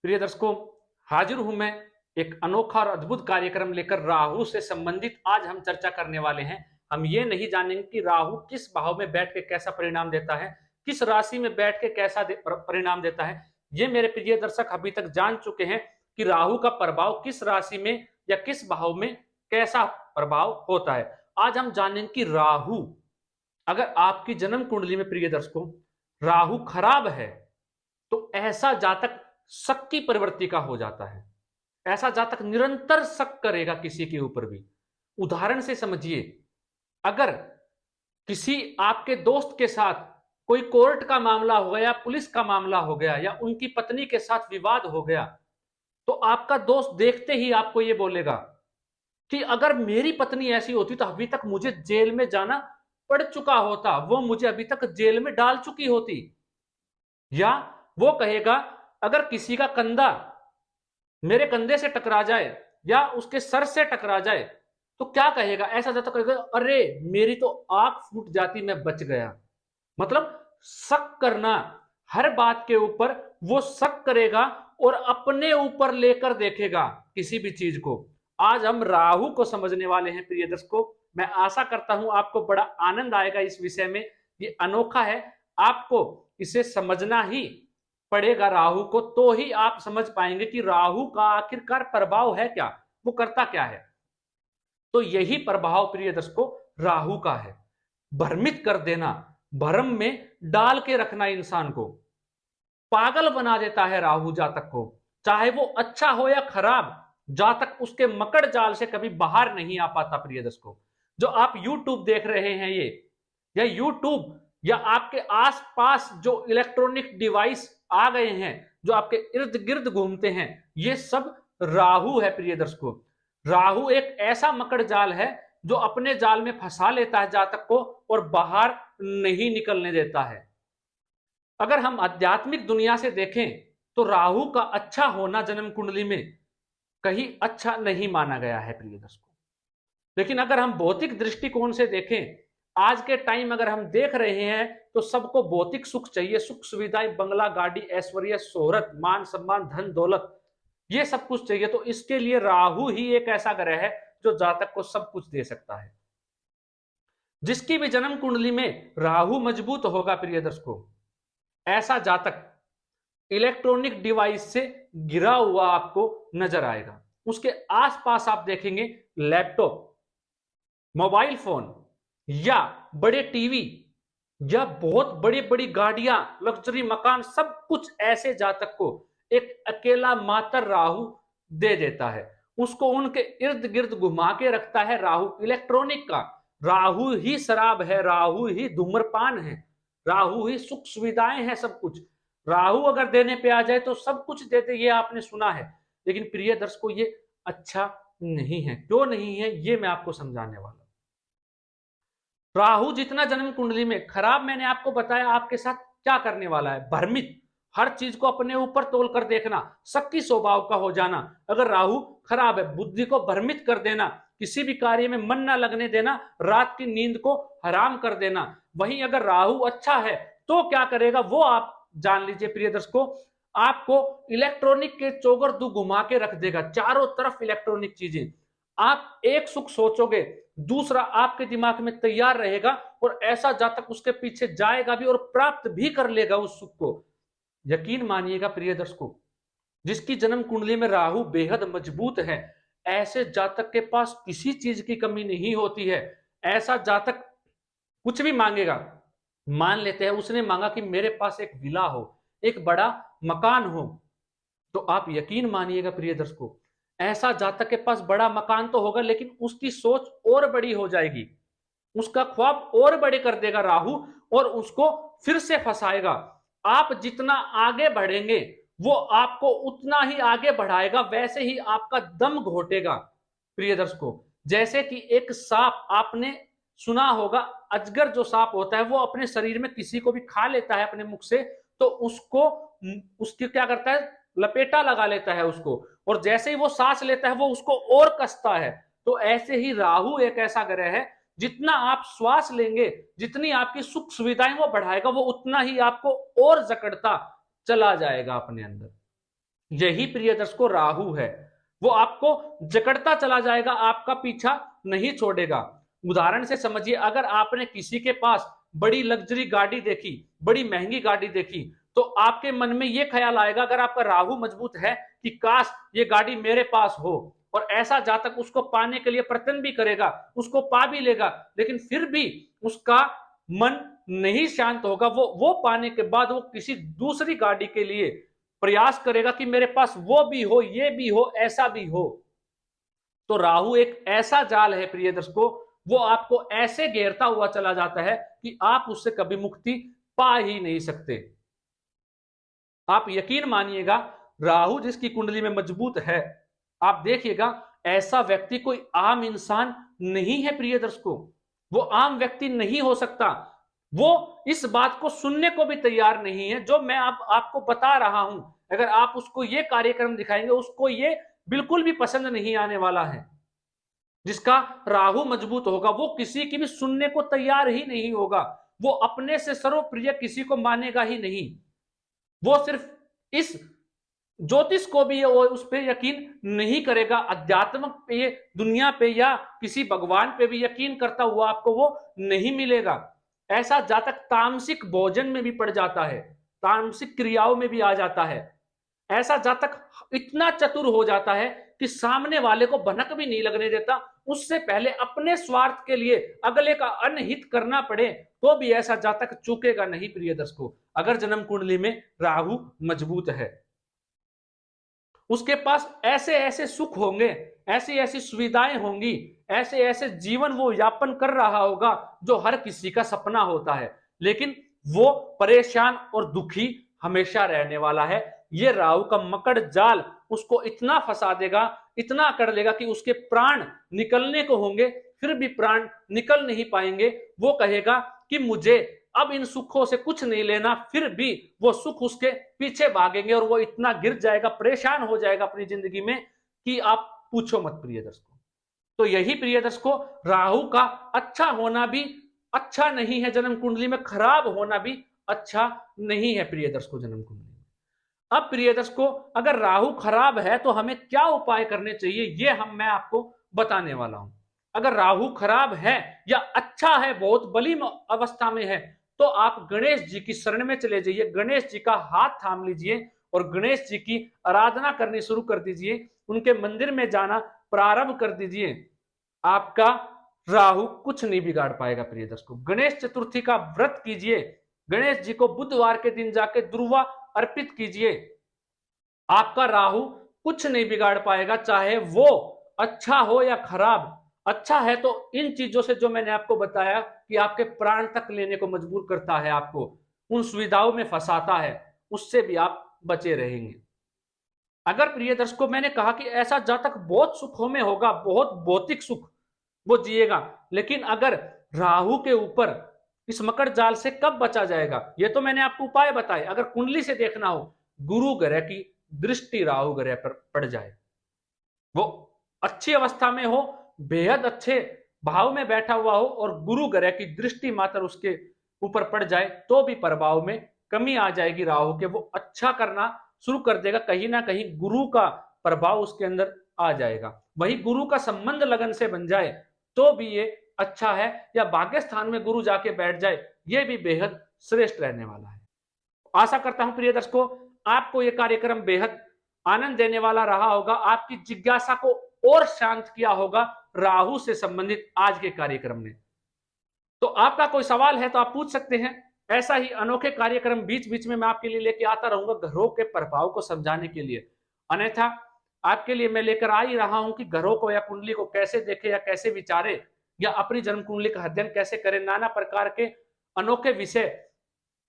प्रिय दर्शकों, हाजिर हूं मैं एक अनोखा और अद्भुत कार्यक्रम लेकर। राहु से संबंधित आज हम चर्चा करने वाले हैं। हम ये नहीं जानेंगे कि राहु किस भाव में बैठ के कैसा परिणाम देता है, किस राशि में बैठ के कैसा परिणाम देता है। ये मेरे प्रिय दर्शक अभी तक जान चुके हैं कि राहु का प्रभाव किस राशि में या किस भाव में कैसा प्रभाव होता है। आज हम जानेंगे कि राहु अगर आपकी जन्म कुंडली में, प्रिय दर्शकों, राहु खराब है तो ऐसा जातक शक की प्रवृत्ति का हो जाता है। ऐसा जातक निरंतर शक करेगा किसी के ऊपर भी। उदाहरण से समझिए, अगर किसी आपके दोस्त के साथ कोई कोर्ट का मामला हो गया, पुलिस का मामला हो गया, या उनकी पत्नी के साथ विवाद हो गया, तो आपका दोस्त देखते ही आपको यह बोलेगा कि अगर मेरी पत्नी ऐसी होती तो अभी तक मुझे जेल में जाना पड़ चुका होता, वो मुझे अभी तक जेल में डाल चुकी होती। या वो कहेगा, अगर किसी का कंधा मेरे कंधे से टकरा जाए या उसके सर से टकरा जाए तो क्या कहेगा? ऐसा जाता कहेगा, अरे मेरी तो आंख फूट जाती, मैं बच गया। मतलब शक करना, हर बात के ऊपर वो शक करेगा और अपने ऊपर लेकर देखेगा किसी भी चीज को। आज हम राहु को समझने वाले हैं प्रिय दर्शकों। मैं आशा करता हूं आपको बड़ा आनंद आएगा इस विषय में। ये अनोखा है, आपको इसे समझना ही पड़ेगा राहु को, तो ही आप समझ पाएंगे कि राहु का आखिरकार प्रभाव है क्या, वो करता क्या है। तो यही प्रभाव प्रिय दर्शकों राहु का है, भ्रमित कर देना, भ्रम में डाल के रखना, इंसान को पागल बना देता है राहु जातक को। चाहे वो अच्छा हो या खराब, जातक उसके मकड़ जाल से कभी बाहर नहीं आ पाता। प्रिय दर्शकों, जो आप यूट्यूब देख रहे हैं, ये या यूट्यूब या आपके आसपास जो इलेक्ट्रॉनिक डिवाइस आ गए हैं, जो आपके इर्द गिर्द घूमते हैं, ये सब राहु है। प्रिय दर्शकों, राहु एक ऐसा मकड़ जाल है जो अपने जाल में फंसा लेता है जातक को और बाहर नहीं निकलने देता है। अगर हम आध्यात्मिक दुनिया से देखें तो राहु का अच्छा होना जन्म कुंडली में कहीं अच्छा नहीं माना गया है प्रिय दर्शकों। लेकिन अगर हम भौतिक दृष्टिकोण से देखें, आज के टाइम अगर हम देख रहे हैं तो सबको भौतिक सुख चाहिए, सुख सुविधाएं, बंगला, गाड़ी, ऐश्वर्य, शोहरत, मान सम्मान, धन दौलत, ये सब कुछ चाहिए। तो इसके लिए राहु ही एक ऐसा ग्रह है जो जातक को सब कुछ दे सकता है। जिसकी भी जन्म कुंडली में राहु मजबूत होगा प्रिय दर्शकों, ऐसा जातक इलेक्ट्रॉनिक डिवाइस से घिरा हुआ आपको नजर आएगा। उसके आसपास आप देखेंगे लैपटॉप, मोबाइल फोन या बड़े टीवी या बहुत बड़ी बड़ी गाड़ियां, लग्जरी मकान, सब कुछ ऐसे जातक को एक अकेला मात्र राहु दे देता है। उसको उनके इर्द गिर्द घुमा के रखता है राहु इलेक्ट्रॉनिक का। राहु ही शराब है, राहु ही धूम्रपान है, राहु ही सुख सुविधाएं हैं, सब कुछ राहु अगर देने पे आ जाए तो सब कुछ देते, ये आपने सुना है। लेकिन प्रिय दर्शकों, ये अच्छा नहीं है। क्यों नहीं है, ये मैं आपको समझाने वाला हूं। राहु जितना जन्म कुंडली में खराब, मैंने आपको बताया आपके साथ क्या करने वाला है, भ्रमित, हर चीज को अपने ऊपर तोल कर देखना, शक्की स्वभाव का हो जाना। अगर राहु खराब है, बुद्धि को भ्रमित कर देना, किसी भी कार्य में मन ना लगने देना, रात की नींद को हराम कर देना। वहीं अगर राहु अच्छा है तो क्या करेगा वो आप जान लीजिए प्रिय दर्शकों। आपको इलेक्ट्रॉनिक के चौगर दू घुमा के रख देगा, चारों तरफ इलेक्ट्रॉनिक चीजें। आप एक सुख सोचोगे, दूसरा आपके दिमाग में तैयार रहेगा और ऐसा जातक उसके पीछे जाएगा भी और प्राप्त भी कर लेगा उस सुख को। यकीन मानिएगा प्रिय दर्शकों, जिसकी जन्म कुंडली में राहु बेहद मजबूत है, ऐसे जातक के पास किसी चीज की कमी नहीं होती है। ऐसा जातक कुछ भी मांगेगा, मान लेते हैं उसने मांगा कि मेरे पास एक विला हो, एक बड़ा मकान हो, तो आप यकीन मानिएगा प्रिय दर्शकों, ऐसा जातक के पास बड़ा मकान तो होगा लेकिन उसकी सोच और बड़ी हो जाएगी, उसका ख्वाब और बड़े कर देगा राहु और उसको फिर से फंसाएगा। आप जितना आगे बढ़ेंगे वो आपको उतना ही आगे बढ़ाएगा, वैसे ही आपका दम घोटेगा। प्रिय दर्शकों, जैसे कि एक सांप, आपने सुना होगा, अजगर जो सांप होता है वो अपने शरीर में किसी को भी खा लेता है अपने मुख से, तो उसको उसकी क्या करता है, लपेटा लगा लेता है उसको, और जैसे ही वो सांस लेता है वो उसको और कसता है। तो ऐसे ही राहु एक ऐसा ग्रह है, जितना आप श्वास लेंगे, जितनी आपकी सुख सुविधाएं वो बढ़ाएगा, वो उतना ही आपको और जकड़ता चला जाएगा अपने अंदर। यही प्रिय दर्शकों राहु है। वो आपको जकड़ता चला जाएगा, आपका पीछा नहीं छोड़ेगा। उदाहरण से समझिए, अगर आपने किसी के पास बड़ी लग्जरी गाड़ी देखी, बड़ी महंगी गाड़ी देखी, तो आपके मन में यह ख्याल आएगा, अगर आपका राहु मजबूत है, कि काश ये गाड़ी मेरे पास हो। और ऐसा जातक उसको पाने के लिए प्रयत्न भी करेगा, उसको पा भी लेगा, लेकिन फिर भी उसका मन नहीं शांत होगा। वो पाने के बाद वो किसी दूसरी गाड़ी के लिए प्रयास करेगा कि मेरे पास वो भी हो, ये भी हो, ऐसा भी हो। तो राहु एक ऐसा जाल है प्रिय दर्शकों, वो आपको ऐसे घेरता हुआ चला जाता है कि आप उससे कभी मुक्ति पा ही नहीं सकते। आप यकीन मानिएगा, राहु जिसकी कुंडली में मजबूत है, आप देखिएगा ऐसा व्यक्ति कोई आम इंसान नहीं है प्रिय दर्शकों। वो आम व्यक्ति नहीं हो सकता। वो इस बात को सुनने को भी तैयार नहीं है जो मैं आपको बता रहा हूं। अगर आप उसको ये कार्यक्रम दिखाएंगे, उसको ये बिल्कुल भी पसंद नहीं आने वाला है। जिसका राहु मजबूत होगा वो किसी की भी सुनने को तैयार ही नहीं होगा। वो अपने से सर्वप्रिय किसी को मानेगा ही नहीं। वो सिर्फ इस ज्योतिष को भी वो उस पर यकीन नहीं करेगा। अध्यात्म पे, दुनिया पे या किसी भगवान पे भी यकीन करता हुआ आपको वो नहीं मिलेगा। ऐसा जातक तामसिक भोजन में भी पड़ जाता है, तामसिक क्रियाओं में भी आ जाता है। ऐसा जातक इतना चतुर हो जाता है कि सामने वाले को भनक भी नहीं लगने देता। उससे पहले अपने स्वार्थ के लिए अगले का अनहित करना पड़े तो भी ऐसा जातक चूकेगा नहीं प्रिय दर्शकों। अगर जन्म कुंडली में राहु मजबूत है, उसके पास ऐसे ऐसे सुख होंगे, ऐसी ऐसी सुविधाएं होंगी, ऐसे ऐसे जीवन वो यापन कर रहा होगा जो हर किसी का सपना होता है। लेकिन वो परेशान और दुखी हमेशा रहने वाला है। ये राहु का मकड़ जाल उसको इतना फंसा देगा, इतना कर लेगा कि उसके प्राण निकलने को होंगे, फिर भी प्राण निकल नहीं पाएंगे। वो कहेगा कि मुझे अब इन सुखों से कुछ नहीं लेना, फिर भी वो सुख उसके पीछे भागेंगे और वो इतना गिर जाएगा, परेशान हो जाएगा अपनी जिंदगी में कि आप पूछो मत प्रिय दर्शकों। तो यही प्रिय दर्शकों, राहु का अच्छा होना भी अच्छा नहीं है जन्म कुंडली में, खराब होना भी अच्छा नहीं है प्रिय दर्शकों जन्म कुंडली में। अब प्रिय दर्शकों, अगर राहु खराब है तो हमें क्या उपाय करने चाहिए, ये मैं आपको बताने वाला हूं। अगर राहु खराब है या अच्छा है, बहुत बली अवस्था में है, तो आप गणेश जी की शरण में चले जाइए, गणेश जी का हाथ थाम लीजिए और गणेश जी की आराधना करनी शुरू कर दीजिए, उनके मंदिर में जाना प्रारंभ कर दीजिए। आपका राहु कुछ नहीं बिगाड़ पाएगा प्रिय दर्शकों। गणेश चतुर्थी का व्रत कीजिए, गणेश जी को बुधवार के दिन जाके दुर्वा अर्पित कीजिए। आपका राहु कुछ नहीं बिगाड़ पाएगा, चाहे वो अच्छा हो या खराब। अच्छा है तो इन चीजों से जो मैंने आपको बताया कि आपके प्राण तक लेने को मजबूर करता है, आपको उन सुविधाओं में फंसाता है, उससे भी आप बचे रहेंगे। अगर प्रिय दर्शकों, मैंने कहा कि ऐसा जातक बहुत सुखों में होगा, बहुत भौतिक सुख वो जिएगा, लेकिन अगर राहु के ऊपर इस मकर जाल से कब बचा जाएगा, ये तो मैंने आपको उपाय बताए। अगर कुंडली से देखना हो, गुरु ग्रह की दृष्टि राहु ग्रह पर पड़ जाए, वो अच्छी अवस्था में हो, बेहद अच्छे भाव में बैठा हुआ हो और गुरु ग्रह की दृष्टि मात्र उसके ऊपर पड़ जाए, तो भी प्रभाव में कमी आ जाएगी राहु के। वो अच्छा करना शुरू कर देगा, कहीं ना कहीं गुरु का प्रभाव उसके अंदर आ जाएगा। वही गुरु का संबंध लगन से बन जाए तो भी ये अच्छा है, या भाग्य स्थान में गुरु जाके बैठ जाए, ये भी बेहद श्रेष्ठ रहने वाला है। आशा करता हूं प्रिय दर्शकों, आपको यह कार्यक्रम बेहद आनंद देने वाला रहा होगा, आपकी जिज्ञासा को और शांत किया होगा राहु से संबंधित आज के कार्यक्रम ने। तो आपका कोई सवाल है तो आप पूछ सकते हैं। ऐसा ही अनोखे कार्यक्रम बीच बीच में मैं आपके लिए लेके आता रहूंगा, ग्रहों के प्रभाव को समझाने के लिए। अन्यथा आपके लिए मैं लेकर आ ही रहा हूं कि ग्रहों को या कुंडली को कैसे देखे या कैसे विचारे, या अपनी जन्म कुंडली का अध्ययन कैसे करें। नाना प्रकार के अनोखे विषय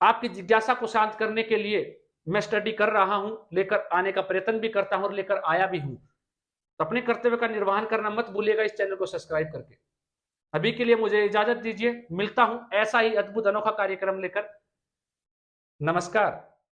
आपकी जिज्ञासा को शांत करने के लिए मैं स्टडी कर रहा हूं, लेकर आने का प्रयत्न भी करता हूं और लेकर आया भी हूं। तो अपने कर्तव्य का निर्वहन करना मत भूलिएगा, इस चैनल को सब्सक्राइब करके। अभी के लिए मुझे इजाजत दीजिए, मिलता हूं ऐसा ही अद्भुत अनोखा कार्यक्रम लेकर। नमस्कार।